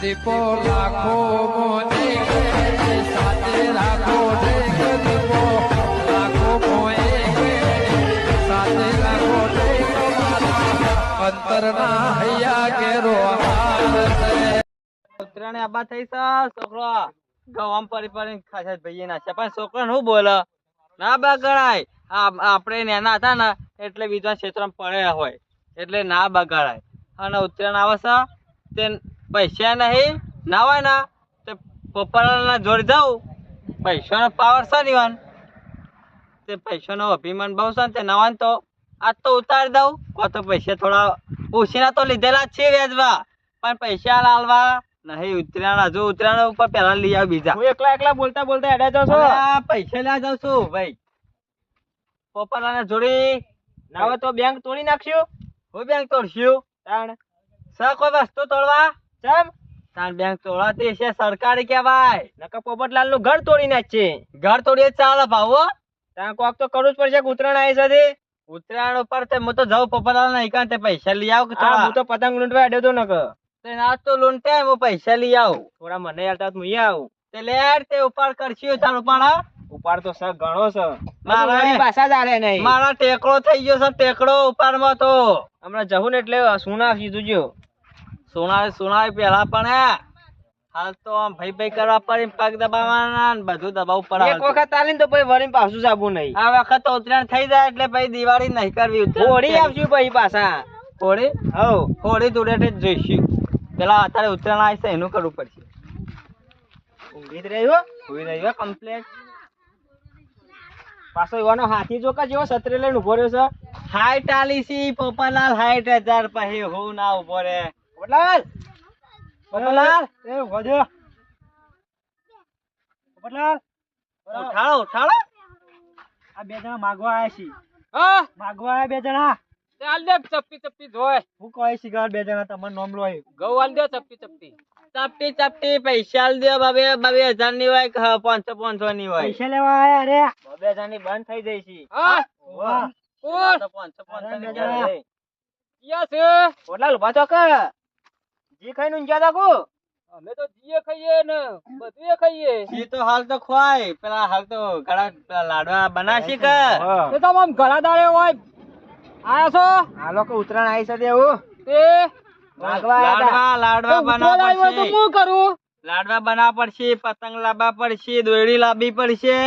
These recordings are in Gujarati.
દીપો લાખો મોને સાથે રાખો દીપો લાખો મોએ સાથે રાખો અંતરના હૈયા કેરો ઉતરાણે આબા થઈ છોકરો ગવામ પરી ખાસા ભાઈ ના છે પણ છોકરો શું બોલે ના બગાડાય આપણે નાના હતા ને એટલે બીજા ક્ષેત્રમાં પડ્યા હોય એટલે ના બગાડાય અને ઉત્તરાયણ આવે છે તે પૈસા નહીં ના હોય ને તે પપ્પાના જોડે જાઉં પૈસાનો પાવર છે ને તે પૈસાનો અભિમાન બહુ છે ને તે નવા તો આજ તો ઉતારી દઉં કો તો પૈસા થોડા ઉછીના તો લીધેલા જ છે વ્યાજમાં પણ પૈસા લાલવા નહીં ઉતરાયણ હજુ ઉતરાયણ ઉપર પેલા લઈ આવ બીજા હું એકલા બોલતા હેડા જાઉં છું પૈસા લેવા જાઉં છું ભાઈ પોપરાને જોડી ના હોય તો બેંક તોડી નાખ્યું હું બેંક તોડશું તાણ કોઈ વસ્તુ તોડવા ચમ તાણ બેંક તોડવાતી છે સરકારી કહેવાય નકર પોપટલાલ નું ઘર તોડી નાખશે ઘર તોડીએ ચાલે ભાવો તાણ કોક તો કરવું જ પડશે ઉતરાયણ આવી છે ઉતરાયણ ઉપર તે હું તો જાઉં પોપટલાલ નહીં કારણ તે પૈસા લઈ આવ હું તો પતંગ લૂંટવા હેડ્યો તો નકર ના તો લૂંટે હું પૈસા લઈ આવું થોડા મને યાર હું આવું તે લેર તે ઉપાડ કરશું તાર ઉપાડ તો સર ઘણો છે મારા પાછા જ આલે નહીં મારા ટેકડો થઈ ગયો છે ટેકડો ઉપાડમાં તો હમણાં જવું ને એટલે સોના સીધું જો સોના પેલા પણ હાલ તો આમ ભાઈ કરવા પડે પગ દબાવવાના બધું દબાવવું પડે એક વખત આલીને તો પછી વળી પાછું જાવું નહીં આ વખત તો ઉતરાયણ થઈ જાય એટલે પછી દિવાળી નહીં કરવી હોળી આવશું પછી પાછા હોળી હોળી ધૂળેટી જ જોઈશું પેલા અત્યારે ઉતરાયણ આવી છે એનું કરવું પડશે ઊંઘી જ રહ્યો કમ્પ્લેટ પાછો એવાનો હાથી જો કે જેવો છત્રી લઈને ઉભો રહ્યો છે હાઈટ આલી સી પોપટલાલ 60,000 પછી હું ના ઉભો રે પોપટલાલ એ ઉભો જો પોપટલાલ ઉઠાડો આ બે જણા માગવા આયા છે માગવા આયા બે જણા ચાલ દે ચપ્પી જોય હું કહે છે બે જણા તમારું નામ લો ગૌ આલ દે ચપ્પી પૈસા આલ દે 2,000 ની હોય 500 ની હોય પૈસા લેવા આયા અરે 2,000 ની બંધ થઈ જઈ છે હા વાહ કોણ તો 500 ની જાય કિયા છે ઓલા ઉભા તો કે જી ખાઈને ઊંઘ્યા તા કો અમે તો જીએ ખાઈએ ને બધું ખાઈએ જી તો હાલ તો ખવાય પેલા હાલ તો ઘણા લાડવા બનાશી કે તો તમ આમ ઘણા દાડે હોય આયા છો આ લોકો ઉતરાણ આવી છે દેવું તે લાડવા બનાવવા પડશે તો હું કરું લાડવા બનાવવા પડશે પતંગ લાવવા પડશે દોયડી લાવવી પડશે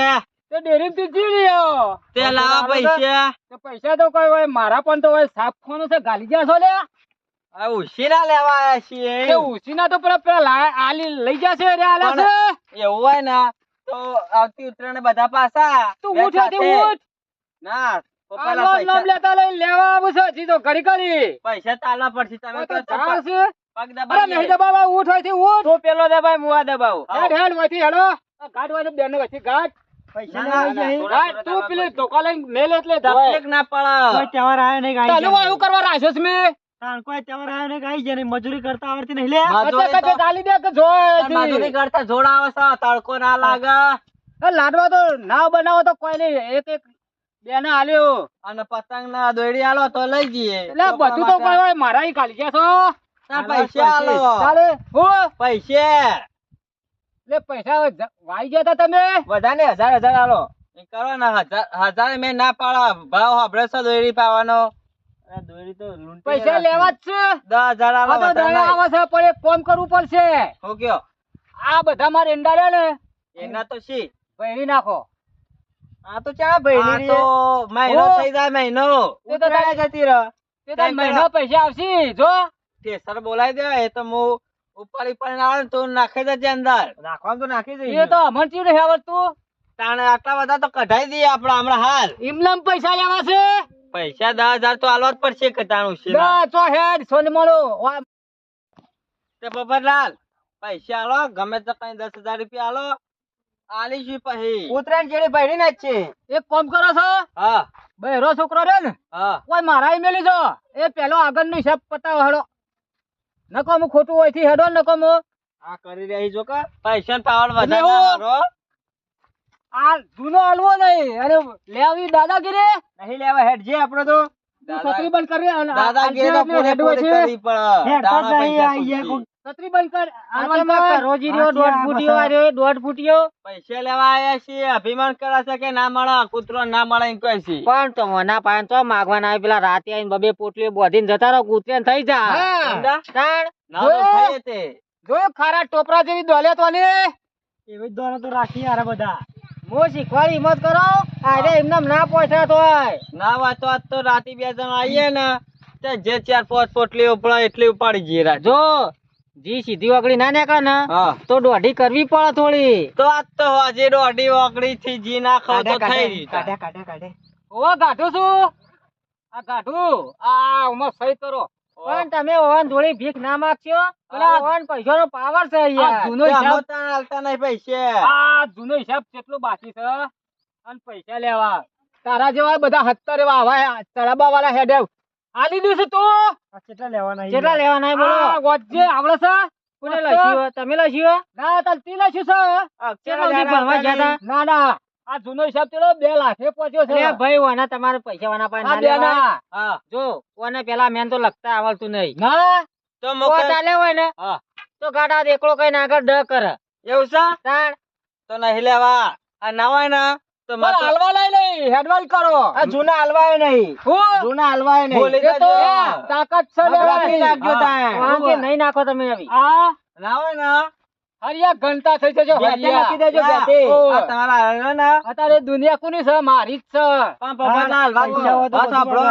તે ડેરી થી જી લ્યો તે લાવા પૈસા તો કોઈ હોય મારા પણ તો હોય સાફ ખાનું છે ગાલી જાશો લે આ ઉસીના લેવા આયા છીએ એ ઉસીના તો પેલા આલી લઈ જશે રે આલા છે એવું હોય ને તો આવતી ઉતરાણ બધા પાછા તું ઉઠ ના પૈસા તાલવા પડશે તમે તો પગ દબાવ નહીં દબાવ ઉઠ હોય થી ઉઠ તો પેલો દબાવ મુવા દબાવ હેડ માંથી હેડો ગાડ હોય બેન વચ્ચે ગાડ પૈસા ના ગાડ તું પેલી ધોકા લઈને મેલ એટલે ધપલેક ના પડે કોઈ તહેવાર આયો નહીં ગાઈ ચાલો એવું કરવા રાખ્યો છે મે તાણ કોઈ તહેવાર આયો નહીં ગાઈ જેની મજૂરી કરતા આવડતી નહીં લે કચે ગાલી દે કે જોય મજૂરી કરતા જોડાવે છે તડકો ના લાગે લાડવા તો ના બનાવો તો કોઈ નહીં એક બેને આલ્યો અને પતંગ ના દોયડી આલો તો લઈ જઈએ એટલે બધું તો કોઈ મારા ઈ ખાલી ગયા છો તાર પૈસા આલો ચાલે હું પૈસા લે પૈસા વાઈ ગયા તા તમે બધાને 1,000 આલો એ કરો ને 1,000 મે ના પાડા ભાવ આપણે છે દોયડી પાવાનો દોયડી તો લૂંટી પૈસા લેવા જ છે 10,000 આલો વધારે આવે છે પણ એક કામ કરવું પડશે હું કયો આ બધા માર એંડા રે ને એના તો સી ભેરી નાખો આ તો ચા ભઈની તો મહિનો થઈ જાય મહિનો તે તો તારે જતી રહ તે તો મહિનો પૈસા આવશે જો ટેસર બોલાઈ દે એ તો મુ ઉપર આવે તો નાખી દેજે અંદર નાખવાનું તો નાખી દે એ તો અમર ચીવ નહીં આવતું તાણે આટલા બધા તો કઢાઈ દઈએ આપડા હમણાં હાલ ઇમલમ પૈસા લેવા છે પૈસા 10,000 તો આલવા જ પડશે કટાણું છે તો હેડ સોને મળો તે બબરલાલ પૈસા આલો ગમે તો કઈ 10,000 રૂપિયા આલો આલીશી પછી ઉતરાણ જેડી ભઈડી ના છે એક કામ કરો છો હા બહેરો છોકરો રે ને હા કોઈ મારાઈ મેલી જો એ પેલો આગળ નો હિસાબ પતાવ હેડો નકો મુ ખોટું હોય થી હેડો નકો મુ આ કરી રહી જો કે પૈસા પાવર વધારે મારો આ જૂનો હલવો નહીં અરે લેવી દાદાગીરી નહીં લેવા હેડ જે આપણો તો છત્રી બંધ કરી અને દાદા કે તો પૂરે પૂરી કરવી પડે દાણા પૈસા શોધથી. છત્રી બંધ કર આલવાન રોજી રહ્યો 1.5 ફૂટિયો આ રહ્યો 1.5 ફૂટિયો પૈસા લેવા આયા છીએ અભિમાન કરે છે કે ના મળે કૂતરો ના મળે એમ કહે છે પણ તો મના પાન તો માગવાના આવે પેલા રાતે આવીને બબે પોટલીઓ બોધીને જતા રહો કૂતરે થઈ જા સમજા? તાણ ના તો થાય તે જોયો ખારા ટોપરા જેવી દોલત વાળી એવી દોલત તો રાખી યાર બધા મો શીખવાડી હિંમત કરો આરે એમને ના પહોંચ્યા તોય ના વાત તો આજ તો રાતે 2 જણા આવીએ ને તે જે 4-5 પોટલી ઉપડા એટલી ઉપાડી જઈએ રાતે. જો જી સીધી વાકડી ના નીકળે ને હા તો દોઢી કરવી પડે થોડી તો આજ તો હજી દોઢી ઓગળી થી જી ના ખાવ તો થઈ રહી કાઢે ઓ ગાઢું છું આ ગાઢું આ ઉમર સહી કરો પણ તમે ઓવન થોડી ભીખ ના માંગશો પેલા ઓવન પૈસાનો પાવર છે યાર જૂનો હિસાબ હાલતા નહીં પૈસે આ જૂનો હિસાબ કેટલો બાકી છે અને પૈસા લેવા તારા જેવા બધા 70 એવા આવા તળાબા વાળા હેડે આલી દીધું તો કેટલા લેવાના બોલો વચ્ચે આવડે છે કોને લખ્યું તમે લખ્યું ના તાર તી લખ્યું છે કેટલા સુધી ભણવા ગયા તા ના ના આ જૂનો હિસાબ તેલો 2 લાખે પહોંચ્યો છે ભાઈ ઓના તમારે પૈસા વાના પાસે ના લેવા હા જો ઓને પેલા મેન તો લખતા આવડતું નહીં ના તો કો ચાલે હોય ને હા તો ગાડા એકલો કઈ આગળ ડ કરે એવું છે તાણ તો નહીં લેવા આ ના હોય ને તો મારે હલવા લઈ લઈ હેડવાલ કરો આ જૂના હલવાય નહીં જૂના હલવાય નહીં બોલી એ તો તાકાત છે રાખી નાખજો તાણ. વાંકે નહીં નાખો તમે આવી આ ના હોય ને હરિયા ઘંટા થઈ જજો બેટે હરિયા નાખી દેજો બેટે. આ તમારા હાલ્યો ને અત્યારે દુનિયા કોની છે મારી જ છે પણ પોપટલાલ વાત સાંભળો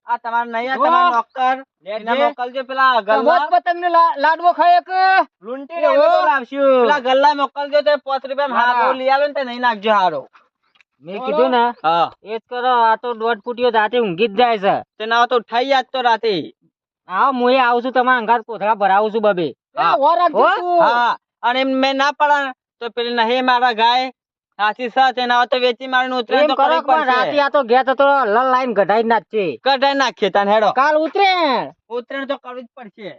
આ તમારે નહીં આ તમારા નોકર એને મોકલજો પેલા ગલ્લા સમોસ પતંગને લાડવો ખાય કે લૂંટી ને અમે તો લાવશું પેલા ગલ્લા મોકલજો તે 5 રૂપિયા હારો લઈ આલો ને તે નહીં નાખજો હારો મેં કીધું ને હા એ જ કરો આ તો 1.5 ફૂટિયો જાતે ઊંઘી જ જાય છે તે ના તો ઉઠાઈ આજ તો રાતે હા હું આવું છું તમારા અંગાત કોથળા ભરાવું છું બબે હા અને એમ મેં ના પડા તો પેલી નહીં મારા ગાય સાચી સાચ એના તો વેચી મારીને ઉતરે એમ તો કરો કરવી પણ રાતે પડશે આ તો ગયા તો લલ લાઈન ગઢાઈ નાખશે કઢાઈ નાખીએ તાન હેડો કાલ ઉતરે ઉતરેણ તો કરવી જ પડશે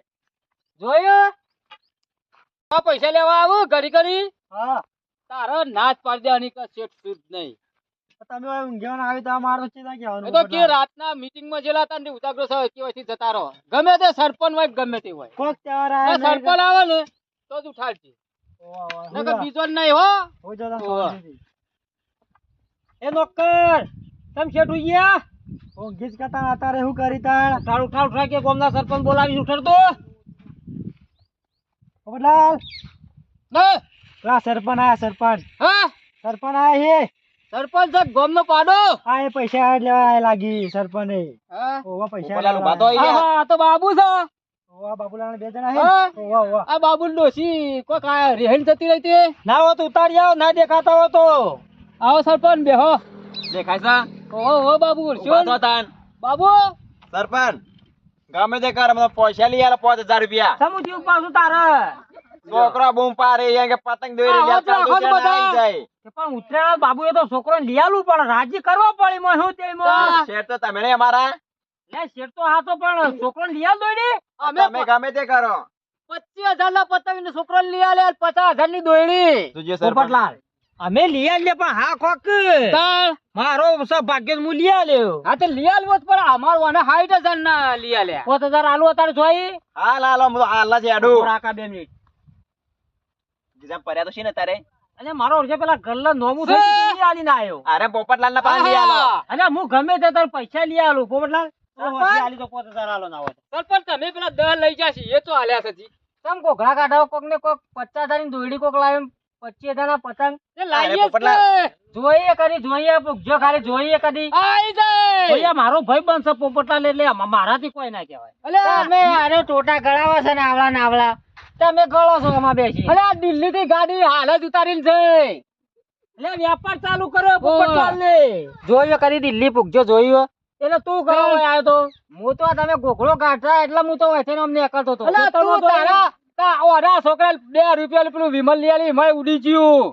જોયો આ પૈસા લેવા આવું ઘડી ઘડી હા તારો નાચ પાડી દેવાની કે સેટ સુધ નહીં તમે ઊંઘ્યાના આવી તો મારો ચીતા કહેવાનું એ તો કે રાતના મીટિંગ માં જેલા તા ને ઉતાગરો છે કે વથી જતા રહો ગમે તે સરપંચ હોય ગમે તે હોય કોક તહેવાર ના આયા સરપંચ આવે ને તો જ ઉઠાડજે નકર બીજો જ નહીં હો હો જતા ઓવા. એ નોકર તમે શેઠ ગયા ઓ ગીચ કતા અતારે હું કરી તાણ ઉઠાડ ઉઠાડ ઉઠાડ કે ગામના સરપંચ બોલાવી ઉઠાડતો પોપટલાલ ને પેલા સરપંચ આયા સરપંચ હા સરપંચ આયા હે સરપંચ સાહેબ ગામનો પાડો આ એ પૈસા લેવા આયા લાગી સરપંચ એ હા ઓવા પૈસા પોપટલાલ ઉભા તો હા હા, આ તો બાબુ છે ઓવા બાબુલાલ 2 જણા હા. હે ઓવા ઓવા આ બાબુ ડોસી કોઈ કાય રેહણ થતી રહી તે ના હો તો ઉતારી આવો ના દેખાતા હો તો આવો સરપંચ બેહો દેખાય છે ઓહો ઓ બાબુ ઉભા તો તાન બાબુ સરપંચ ગમે તે કર મને પૈસા લઈ આલો 5000 રૂપિયા સમુજી પાછું તારે છોકરા બૂમ પારે અહીંયા કે પતંગ દોરી આવો તો લેતા આખો તો બધા. આવી જાય પણ ઉતરેલા બાબુ એ તો છોકરો લઈ આલવું પડે રાજી કરવો પડે મોય હું તે શેઠ તો તમે ને અમારા લે શેર તો હા તો પણ છોકરો લઈ આલ દોડી તમે ગમે તે કરો 25000 ના પતંગ ને છોકરો લઈ આલે 50000 ની દોયડી તુજે સરપંચ અમે લઈ આલે પણ હા કોક મારો સૌભાગ્ય હું લઈ આલ્યો હા તો લઈ આલવો જ પડે અમાર વાને 60000 ના લઈ આલ્યા 5000 આલુ અત્યારે જોઈ હાલ હાલ હું તો હાલ જ આડું રાકા 2 મિનિટ બીજા પર્યા તો છે ને તારે અને મારો ઓળખે પેલા ગલ્લા નોમું થઈ ગયું, લઈ આલીને આયો અરે પોપટલાલ ના પાસે લઈ આલો અને હું ગમે તે તાર પૈસા લઈ આલું પોપટલાલ આલી તો 5000 આલો ના હોય સરપંચ તમે પેલા 10 લઈ જાશી એ તો આલ્યા છે જી તમ કોકડા કાઢાવો કોક ને કોક 50000 ની દોયડી કોક લાવે 25000 ના પતંગ એ લાવીએ અરે પોપટલાલ. જોઈએ કદી જોઈએ પૂછજો ખાલી જોઈએ કદી આઈ જાય ઓયા મારો ભાઈ બનશે પોપટલાલ એટલે મારાથી કોઈ ના કહેવાય અલે અમે આરે ટોટા ગળાવા છે ને આવળા ને આવળા તમે ગળો છો આમાં બેસી અલે આ દિલ્હી થી ગાડી હાલ જ ઉતારીને જઈ એટલે વ્યાપાર ચાલુ કર્યો પોપટલાલ ને જોયો કરી દિલ્હી પૂછજો જોયો એટલે તું કયો આવ્યો તો હું તો તમે ગોખડો કાઢતા એટલે હું તો વચ્ચે અમને એકલતો તો એટલે તું તારા ઓરા છોકરા 2 રૂપિયા પેલું વિમલ લઈ આલી મેં ઉડી ગયું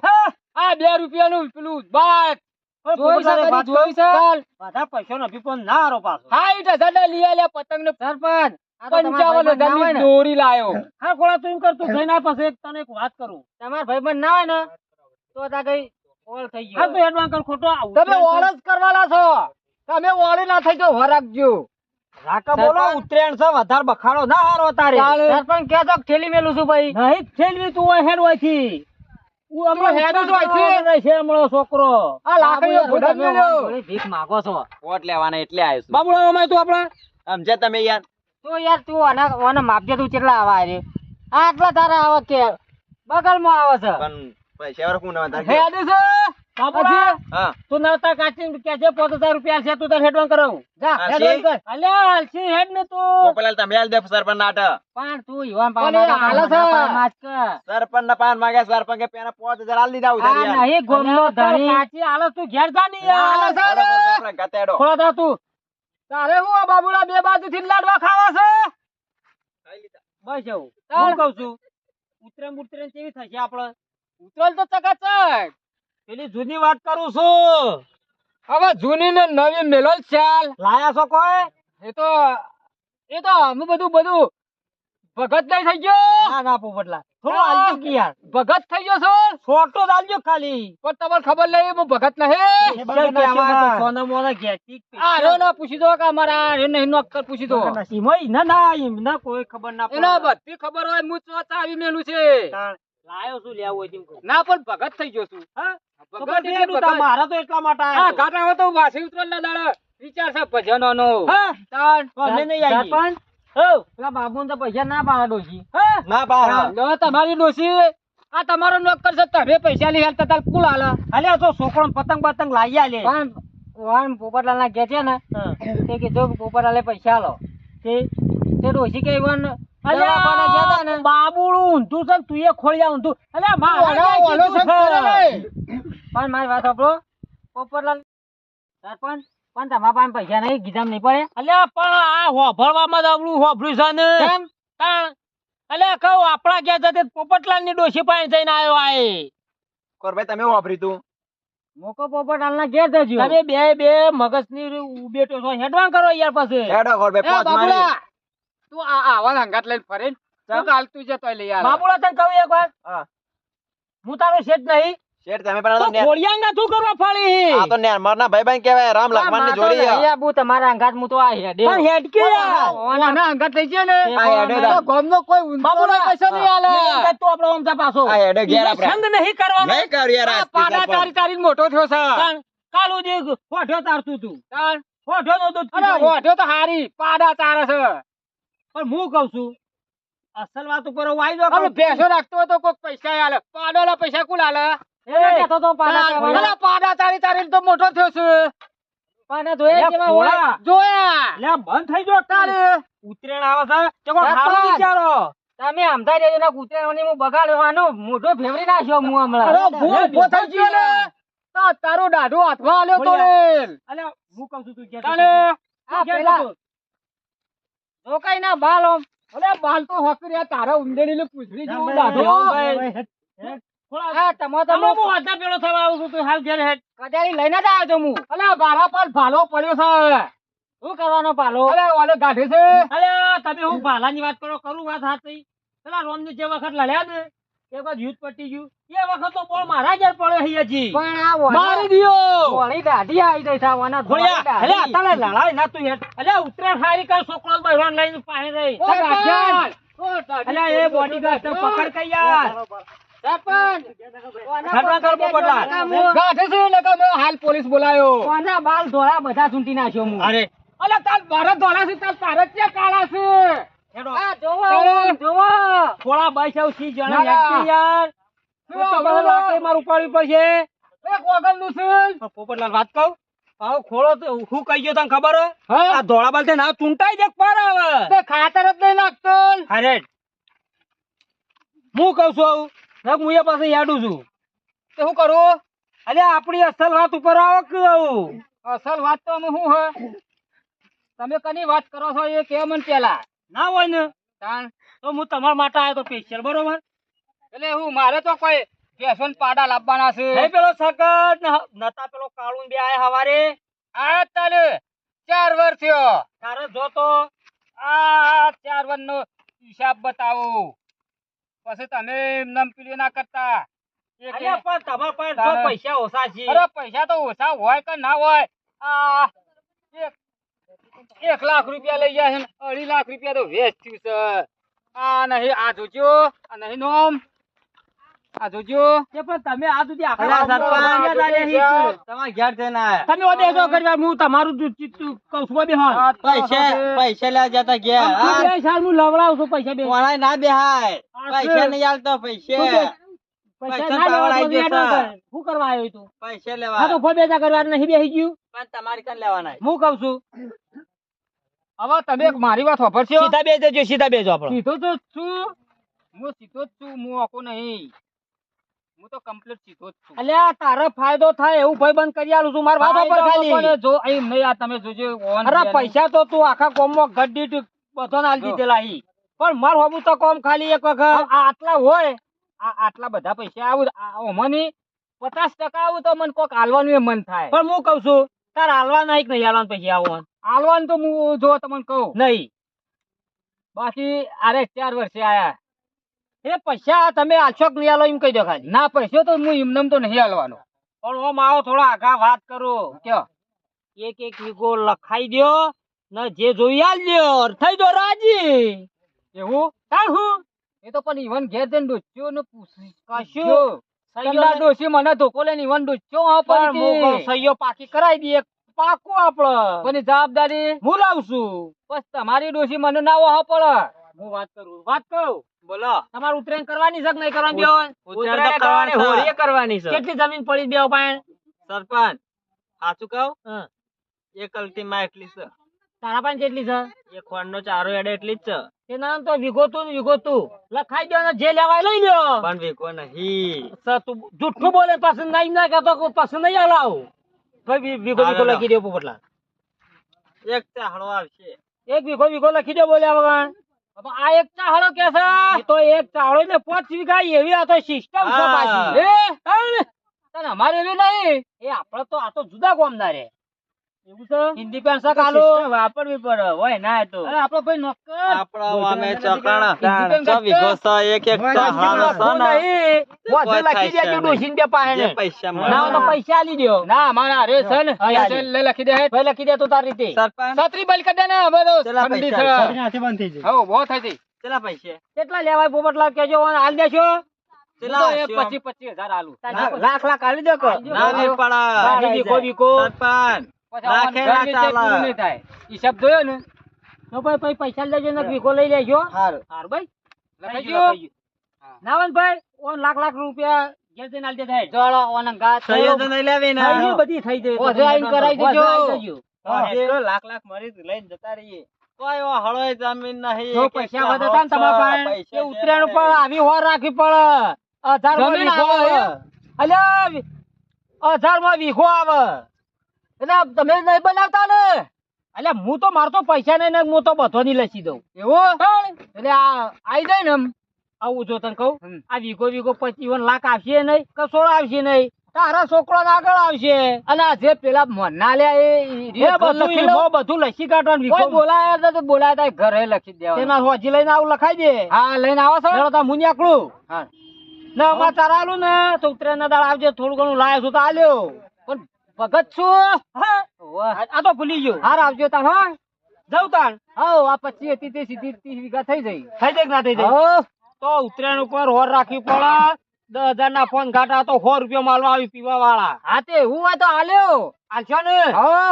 આ 2 રૂપિયાનું પેલું બાત જોઈ છે બધા પૈસા નો પણ ના આરો પાછો 60000 લઈ આલ્યા પતંગ ને સરપંચ 55000 ની દોરી લાયો હા કોળા તું એમ કર તું જઈને પાસે તને એક વાત કરું તમાર ભાઈબંધ ના હોય ને તો તા કઈ ઓળ થઈ ગયો હા તો એડવાન્સ કર ખોટો તમે ઓળ જ કરવાના છો તમે ઓળી ના થઈ ગયો હરકજો રાકા બોલો ઉતરેણ છે વધારે બખાડો ના હારો તારે સરપંચ કે તો ઠેલી મેલું છું ભાઈ નહીં ઠેલવી તું હોય હેડ હોયથી હું હમણાં હેડ જ હોય છે. છે હમણાં છોકરો આ લાકડીઓ ઘોડા મેલ્યો ભીખ માગો છો વોટ લેવાના એટલે આવ્યો છું બાબુડા અમાય તું આપણા સમજે તમે યાર તું યાર તું આના માપજે તું કેટલા આવા રે આટલા તારા આવા કે બગલમાં આવે છે પણ પૈસા વાળા કોણ નવા હેડ છે બાબુડા હા તું નતા કાચી કે છે 5000 રૂપિયા છે તું તાર હેડવાન કરાવું જા હા, હેડવાન છે? કર અલ્યા હાલસી હેડ ને તું પોપલાલ તમે આલ દે સરપંચ ના આટા પણ તું યુવાન પણ એ હાલે છે. સરપંચ ના પાન માંગે સરપંચ કે પેલા 5000 આલ દીધા ઉધાર યાર નહીં ગોમનો ધણી કાચી હાલો તું ઘેર જા ની યાર હેડો, સરપંચ ગતેડો થોડા થા તું તારે હું આ બાબુડા બે બાજુથી લાડવા ખાવા છે બસ એવું હું કહું છું ઉતરેણ કેવી થશે આપણે ઉતરલ તો ચકાચક પેલી જૂની વાત કરું છું હવે જૂની ને નવી મેલોલ ચાલ લાયા છો કોઈ એ તો અમે બધું ભગત નહીં થઈ ગયો ના ના પોપટલા થોડું આલજો કે યાર ભગત થઈ ગયો છો છોટો જ આલજો ખાલી પણ તમારે ખબર નહીં હું ભગત નહીં ચાલ કે આમાં તો સોના મોના ઘેરથી આ રહ્યો ના પૂછી દો કે અમારા રહ્યો નહીં નોકર પૂછી દો સીમોય ના ના એમ ના કોઈ ખબર ના એને બધી ખબર હોય હું ચોથ આવી મેલું છે લાયો શું લેવું હોય તેમ કહું ના પણ ભગત થઈ ગયો છું હા તો ભગત પછી એટલે એનું ભગત. મારા તો એટલા માટે આ આયા છો. ઘાટા હોય તો વાસી ઉતરલ ના દાડા વિચાર છે ભજનોનો હા તાણ તો અમે નહીં આવીએ. સરપંચ હો પેલા બાબુને તો પૈસા ના પાડે ડોશી હા ના પા લો તમારી ડોશી આ તમારો નોકર છે તમે પૈસા લઈ હાલતા તાર કુલ હાલે અલ્યા તો છોકરો પતંગ પતંગ લાવી આલે પણ વાન પોપટલાલ ના કે છે ને તે કીધું કે પોપટલાલે પૈસા લો તે ડોશી કે વન દવાખાને ગયા તા ને બાબુડું ઊંધું છે ને તું એ ખોળિયા ઊંધું અલ્યા ઓલો કીધું સંત કરે છે. ને. પણ મારી વાત સાંભળો પોપટલાલ સરપંચ પણ તમારા પાસે પૈસા નહીં ગીધામ નહીં પડે અલ્યા પણ આ હોભળવામાં જ આવડું હોભળ્યું છે ને કેમ? તાણ. અલ્યા કહું આપણા ગયા હતા તે પોપટલાલ ની ડોશી પાસે જઈને આવ્યો આય કોરભાઈ તમે વાપરી તું મોકો પોપટલાલ ના ઘેર જજો તમે બે મગજ ની ઉબેટો છો હેડવાન કરો યાર પાસે હેડો કોરભાઈ એ પોચ મારી બાબુલા તું આવા હંગાત લઈને ફરે ને તું કાલ તું જતો લઈ યાર બાબુડા તને કહું એક વાર હા હું તારો શેઠ નહીં શેઠ તમે પેલા તો તો ને- ખોડિયાંગા શું કરવા ફાળી આ તો નેરમર ના ભાઈ ભાઈ કહેવાય રામ લખમણ ની જોડી છે. બુ તમારા હંગાત હું તો આ હેડે પણ હેડ કે યાર ઓના હંગાત થઈ ગયા ને આ હેડે તો ગામનો કોઈ ઊંધો બાબુડા પૈસા નહીં આલે નહીં તો આપણો ઓમતા પાછો આ હેડે ઘેર આપણે. સંગ નહીં કરવાનો નહીં કર યાર આ આજથી પાડા સરપંચ. તારી તારી મોટો થયો છે તાણ. કાલું જે હોઠો તારતું તું તાણ. હોઠો નો દૂધ અરે પીધું. ઓઢો તો હારી પાડા તારે છે પણ હું કઉ છું અસલ વાત ઉપર વાયદો હવે કરું ભેંસો રાખતો હોય તો કોઈ પૈસા આલે પાડોલા પૈસા કુલ આલે કહેતો તો પાડા તાણ. કહેવાના. અરે પાડા તારી તારી તો મોટો થયો છે પાડા જોયા અરે કેવા હોય? ખોળા. જોયા લે બંધ થઈ ગયો તારે ઉતરેણ આવે છે તે કોઈ સરપંચ. ખારું વિચારો તમે આમતા રહેજો ના કૂતરાઓની હું બગાડવાનો મોઢો ફેવરી નાખ્યો હું હમણાં અરે ભૂલ થઈ ગયો ને તો તારો દાઢો હાથમાં આલ્યો તો ખોળ્યા. રેલ. અલ્યા હું કહું છું તું ઘેર તાને જતો. આ તું ઘેર પેલા જતો. રોકાઈ ના બાલ આમ અરે બાલ તો હોકરી તારા ઉંદેડી ને પૂછડી જેવું ભાઈ, દાઢો ખોળા. આ તમારો તો આમાં હું વાંધા પેલો થવા આવું છું તું હાલ ઘેર હેડ કદાળી લઈને જ આવ્યો તો હું અલે બારા પર ભાલો પડ્યો છે શું કરવાનો પાલો અલે ઓલે ગાઢે છે અલ્યા તમે હું ભાલાની વાત કરો કરું વાત હાથી પેલા રોમ જે વખત લડ્યા ને એ વખત યુદ્ધ પટી ગયું એ વખત તો બોલ મારા ઘેર પડ્યો હૈયાજી પણ આ મારી દિયો ઓળી દાઢી આવી ગઈ છે ઓના ખોળ્યા અલે અત્યારે લડાઈ ના તું હેડ અલે ઉતરેણ હારી કર છોકરો બહેરાન લઈને પાસે રહી અલે એ બોડીગાર્ડ તો પકડ કઈ યાર સરપંચ કર પોપટલાલ. ગાઢે છે એટલે કે મેં હાલ પોલીસ બોલાયો ઓના બાલ ધોળા બધા ચૂંટી નાખ્યો હું અરે અલે તાર ભારત ધોળા છે તાર તારે ક્યાં કાળા છે હેડો આ જોવો જોવો થોડા બસ આવ સી જણા ના, ના. હેડતી યાર ના, તો તમારે ના. લાકડી માર ઉપાડવી પડશે એક વગર નું છે પણ પોપટલાલ વાત કહું આવો ખોળો તો હું કહી ગયો તને ખબર હે? હા? આ ધોળા બાલ થી ના ચૂંટાઈ દેખ પર આવે તે ખાતર જ નહીં નાખતો અરે હું કહું છું આવું હું એ પાસે યાડું છું તે શું કરું અલે આપણી અસલ વાત ઉપર આવો કે આવું અસલ વાત તો અમે શું હે તમે કની વાત કરો છો એ કે મને પેલા ના હોય ને તાણ તો હું તમારા માટે આવ્યો તો સ્પેશિયલ બરોબર એટલે હું મારે તો કોઈ ફેશન પાડા લાવવાના છે નહીં પેલો સકત નતા પેલો કાળું બે આયા હવારે આ તારે 4 વર્ષ થયો તારે જો તો આ 4 વર્ષ નો હિસાબ બતાવો પછી તમે એમ પીલી ના કરતા એક અરે પણ તમારા પાસે જો તારે. પૈસા ઓછા છે અરે પૈસા તો ઓછા હોય કે ના હોય આ એક 1 લાખ રૂપિયા લઈ ગયા છે ને 2.5 લાખ રૂપિયા તો વેસ્ટ થયું છે. આ નહીં આ જોજો, આ નહીં નોમ, આ જોજો. એ પણ તમે આ સુધી અલા, આખા સરપંચ, ગામમાં તમારા ઘેર જઈને આયા. તમે ઓદે જો કરવા હું તમારું ચિત્તું કહું છું બે હોન પૈસા લેવા જતા ઘેર હા? બે સાલ હું લવડાવું છું પૈસા બે કોણાય ના બેહાય. પૈસા નહીં આલતો પૈસા. પૈસા પૈસા ના લેવા પાવડાઈ તો દેશે. યાદ કર. શું કરવા આવ્યો તું પૈસા હા લેવા તો ફોન બેજા કરવા નહીં બેસી ગયું પણ તમારી કાન લેવાના. હું કહું છું હવે તમે એક મારી વાત વાપરશો. સીધા બેસી જજો સીધા બેસો આપણે સીધો તો છું, હું સીધો જ છું, હું આખો નહીં, હું તો કમ્પ્લીટ સીધો જ છું. અલ્યા તારો ફાયદો થાય એવું ભાઈ બંધ કરી આલું છું મારા વાત પર ખાલી પણ જો એમ નહીં, આ તમે જોજો ઓન અરે છે. પૈસા તો તું આખા કોમમાં ગડ્ડી બધો આલી દીધેલા હી પણ માર હોબું તો કોમ ખાલી એક વખત આ આટલા હોય આટલા બધા પૈસા આવું ઓમની 50% આવું તો મને કોક હાલવાનું એ મન થાય. પણ હું કઉ છું તાર હાલવા નહીં કે નહીં હાલવાનું પૈસા આવવાનું હાલવાનું તો હું જો તમને કહું નહીં બાકી આરે 4 વર્ષે આયા. એ પૈસા તમે આલશો કે નહીં આલો એમ કહી દો ખાલી. ના પૈસો તો હું એમનેમ તો નહીં હાલવાનો. પણ ઓમ આવો થોડા આગા વાત કરો કયો એક એક વીઘો લખાઈ દ્યો ને જે જોઈ આલજો થઈ દો રાજી. એવું તાર હું એ તો પણ ઈવન ઘેર જઈને ડોસ્યો ને પૂછી કશું કંડા ડોસી મને ધોકો લઈને ઈવન ડોસ્યો આ પણ હું કહું પડી સહીઓ પાકી કરાવી દઈએ પાકું આપડે પણ ઈ જવાબદારી હું લાવશું. બસ તમારી ડોસી મને ના આવો પડે. હું વાત કરું વાત કહું બોલો. તમારે ઉતરાયણ કરવાની છે કે નહીં કરવાની બે હોય? ઉત્તરાયણ તો કરવાની છે. હોળીએ કરવાની છે. કેટલી જમીન પડી બે પાસે? સરપંચ સાચું કહું હં. એક અલ્ટીમાં એટલી છે. તારા પાસે કેટલી છે? એ ખોંડનો ચારો એડે એટલી જ છે. તેના તો વીઘો તું ને વીઘો તું લખાઈ દો ને જે લેવાય લઈ લ્યો. પણ વીઘો નહીં. તું જુઠ્ઠું બોલે પસંદ નહીં ના કહેતો કે પસંદ નહીં હલાવ ભાઈ વીઘો વીઘો લખી દો પોપટલા. એક ચાહડો આવશે. એક વીઘો લખી દો બોલ્યા વગર. તો આ એક ચાહડો કે છે એ તો એક ચાહડો ને 5 વીઘા એવી આ તો સિસ્ટમ છે હા. પાછી. તને અમારે એવી નહીં એ આપણે તો આ તો જુદા ગામના રે એવું છે ઇન્ડિપેન્ડન્સ કાલો વાપરવી પડે હોય ના તો અરે આપણો ભાઈ નોકર આપણા વામે ચકણા independent સો વીઘો છે. એક એક ચાહડાનો છે ને. વધુ લખી થાય દેજો છે ડોશીને બે પાસે જે પૈસા મળે. ના તો પૈસા આલી દ્યો. ના અમારા અરે છે ને હા, યાર. લે લખી દે ભાઈ લખી દે તું તારી રીતે. સરપંચ છત્રી બંધ કરી દે ને હવે તો ચલા ઠંડી પૈસા. છે હો બહુ થઈ ગઈ. કેટલા પૈસા? કેટલા લેવાય પોપટલાલ કેજો અને હાલ દેશો કેટલા હું તો આવશે? 25,000 આલું. લાખ લાખ હાલી દો ના નહીં પડે. વીઘો વીઘો સરપંચ પછી આવવાનું રાખે ના ઘર વેચાય ચાલે. પૂરું નહીં થાય. હિસાબ જોયો ને તો ભાઈ પછી પૈસા લેજો ને વીઘો લઈ લેજો. હારું. હાર ભાઈ લખાઈ ગયું, ગયું. લખાઈ ગયું. નાવનભાઈ ઓન લાખ લાખ રૂપિયા ઘેર જઈને આલી દે થાય. જોડો ઓને ગાત સહીઓ તો નહીં લેવી ને. થઈ ગઈ, બધી થઈ ગઈ. ઓઝે આઈને કરાઈ દેજો. ઓઝે આઈ જજો. હા, એટલો લાખ લાખ મરી લઈને જતા રહીએ. કોઈ એવો હળોય જમીન નહીં. જો એક એક પૈસા ચાહડો વધતા ને તમારા છે. પાસે પૈસા એ ઉતરાયણ છે. પર આવી હોર રાખવી પડે. 1000 માં જમીન વીઘો આવે. આવે. અલ્યા 1000 માં વીઘો આવે એટલે તમે નહીં બનાવતા ને. અલ્યા હું તો મારતો પૈસા નહીં ને હું તો બધો ની લસી દઉં એવું એટલે આ આઈ જાય ને એમ આવું જો તને કહું હમ. આ વીઘો 55 લાખ આવશે નહીં કસોડ આવશે નહીં તારા છોકરો આગળ આવશે અને આ જે પેલા મના લ્યા એ બધું એમાં બધું લસી કાઢવાનું વીઘો બોલાયા તો બોલાયા ઘરે લખી દેવા તેના હોજી લઈને આવું લખાઈ દે. હા લઈને આવો છો ચાલો તો હું નીકળું. હા ને અમાર તારા આલું ને તો ઉતરાયણ ના દાળ આવજે થોડું ઘણું લાયો છું તો આલ્યો પણ ભગત છું હા આ તો ભૂલી ગયો. હાર આવજો તાર હા જઉં તાણ. હા આ 25 હતી તે સીધી 30 વીઘા થઈ જઈ. થઈ જાય કે ના થઈ જાય? તો ઉતરાયણ ઉપર હોર રાખવી પડે. 10,000 ના ફોન ઘાટા તો 100 રૂપિયા માલવા આવી પીવા વાળા. હા તે હું હોય તો આલ્યો આલશો ને. હા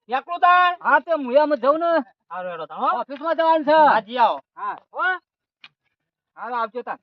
એકલું તાણ. હા તે હું એમ જઉં ને. હારું હેડો તાણ. ઓફિસ માં જવાનું છે. હાજી આવો. હા હો હારું આવજો તાણ.